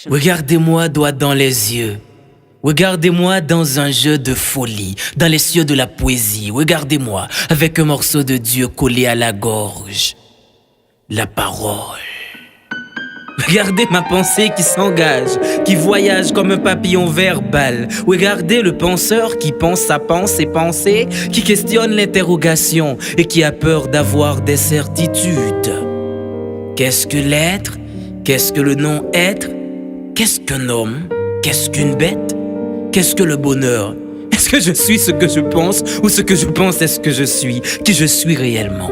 Regardez-moi droit dans les yeux. Regardez-moi dans un jeu de folie, dans les cieux de la poésie. Regardez-moi avec un morceau de Dieu collé à la gorge. La parole. Regardez ma pensée qui s'engage, qui voyage comme un papillon verbal. Regardez le penseur qui pense sa pensée, qui questionne l'interrogation et qui a peur d'avoir des certitudes. Qu'est-ce que l'être? Qu'est-ce que le non-être? Qu'est-ce qu'un homme? Qu'est-ce qu'une bête? Qu'est-ce que le bonheur? Est-ce que je suis ce que je pense ou ce que je pense est ce que je suis? Qui je suis réellement?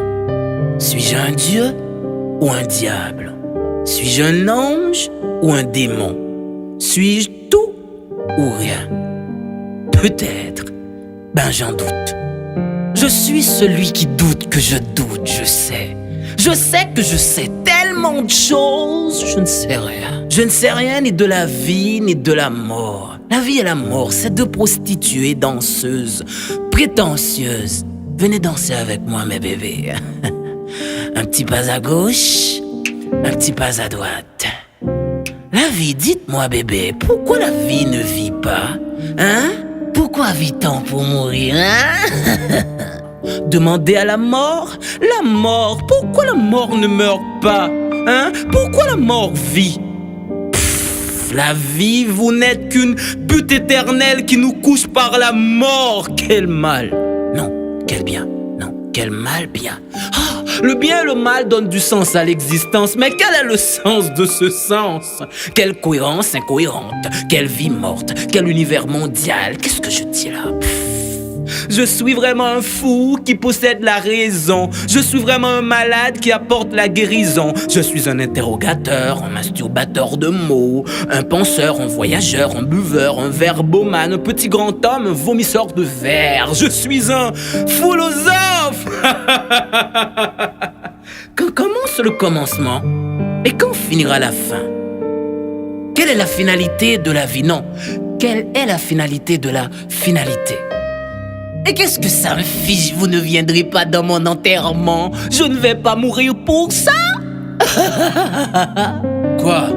Suis-je un dieu ou un diable? Suis-je un ange ou un démon? Suis-je tout ou rien? Peut-être. Ben j'en doute. Je suis celui qui doute que je doute, je sais. Je sais que je sais tellement de choses, je ne sais rien. Je ne sais rien ni de la vie ni de la mort. La vie et la mort, c'est deux prostituées danseuses, prétentieuses. Venez danser avec moi, mes bébés. Un petit pas à gauche, un petit pas à droite. La vie, dites-moi bébé, pourquoi la vie ne vit pas? Hein? Pourquoi vit-on pour mourir, hein? Demandez à la mort, pourquoi la mort ne meurt pas? Hein? Pourquoi la mort vit? La vie, vous n'êtes qu'une butte éternelle qui nous couche par la mort. Quel mal! Non, quel bien! Non, quel mal bien! Oh, le bien et le mal donnent du sens à l'existence, mais quel est le sens de ce sens? Quelle cohérence incohérente, quelle vie morte, quel univers mondial, qu'est-ce que je dis là? Je suis vraiment un fou qui possède la raison. Je suis vraiment un malade qui apporte la guérison. Je suis un interrogateur, un masturbateur de mots, un penseur, un voyageur, un buveur, un verbomane, un petit grand homme, un vomisseur de verre. Je suis un philosophe. Quand commence le commencement et quand finira la fin? Quelle est la finalité de la vie? Non, quelle est la finalité de la finalité? Et qu'est-ce que ça me fiche? Vous ne viendrez pas dans mon enterrement. Je ne vais pas mourir pour ça. Quoi?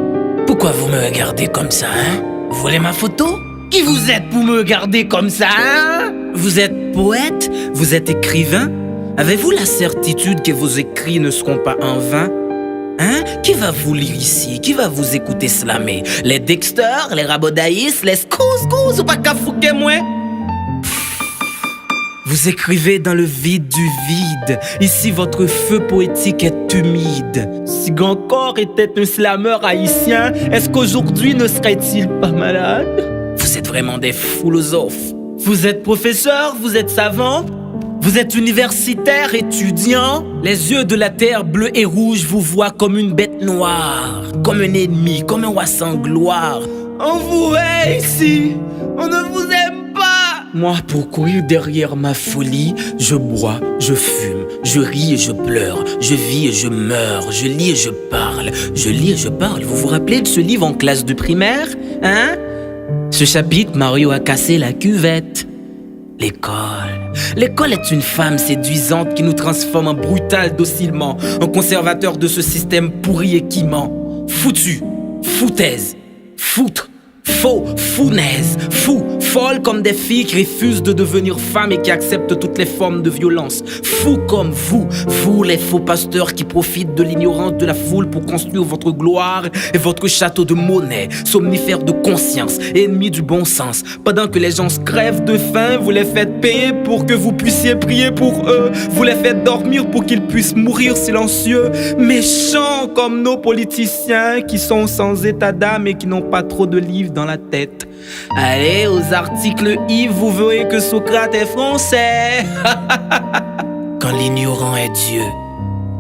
Pourquoi vous me regardez comme ça, hein? Vous voulez ma photo? Qui vous êtes pour me regarder comme ça, hein? Vous êtes poète? Vous êtes écrivain? Avez-vous la certitude que vos écrits ne seront pas en vain? Hein? Qui va vous lire ici? Qui va vous écouter slammer? Les Dexter, les Rabodaïs, les Scouse ou pas qu'à fouquer moi? Vous écrivez dans le vide du vide. Ici, votre feu poétique est humide. Si Gancor était un slameur haïtien, est-ce qu'aujourd'hui ne serait-il pas malade? Vous êtes vraiment des philosophes. Vous êtes professeur, vous êtes savant, vous êtes universitaire, étudiant. Les yeux de la terre bleue et rouge vous voient comme une bête noire, comme un ennemi, comme un roi sans gloire. On vous hait ici, on ne vous aime pas. Moi, pour courir derrière ma folie, je bois, je fume, je ris et je pleure, je vis et je meurs, je lis et je parle, je lis et je parle. Vous vous rappelez de ce livre en classe de primaire, hein? Ce chapitre, Mario a cassé la cuvette. L'école. L'école est une femme séduisante qui nous transforme en brutal docilement, en conservateur de ce système pourri et qui ment. Foutu, foutaise, foutre. Faux, founaise, fou, folle comme des filles qui refusent de devenir femmes et qui acceptent toutes les formes de violence. Fou comme vous les faux pasteurs qui profitent de l'ignorance de la foule pour construire votre gloire et votre château de monnaie, somnifères de conscience, ennemis du bon sens. Pendant que les gens se crèvent de faim, vous les faites payer pour que vous puissiez prier pour eux. Vous les faites dormir pour qu'ils puissent mourir silencieux. Méchants comme nos politiciens qui sont sans état d'âme et qui n'ont pas trop de livres dans la tête. Allez aux articles Yves, vous verrez que Socrate est français. Quand l'ignorant est Dieu,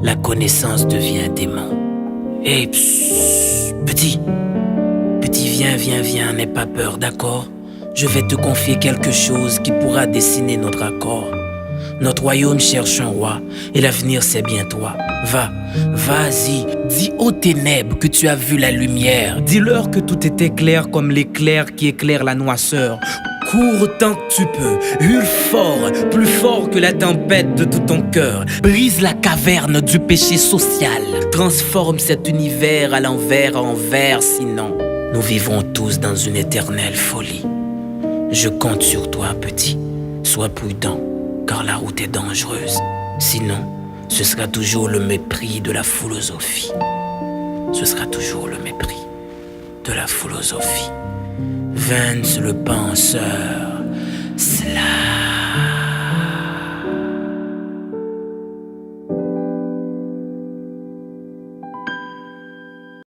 la connaissance devient démon. Hey, petit, viens, n'aie pas peur, d'accord? Je vais te confier quelque chose qui pourra dessiner notre accord. Notre royaume cherche un roi, et l'avenir c'est bien toi. Vas-y, dis aux ténèbres que tu as vu la lumière. Dis-leur que tout était clair comme l'éclair qui éclaire la noirceur. Cours tant que tu peux, hurle fort, plus fort que la tempête de tout ton cœur. Brise la caverne du péché social, transforme cet univers à l'envers en verre, sinon nous vivrons tous dans une éternelle folie. Je compte sur toi, petit, sois prudent, car la route est dangereuse. Sinon, ce sera toujours le mépris de la philosophie. Ce sera toujours le mépris de la philosophie. Vance le penseur, cela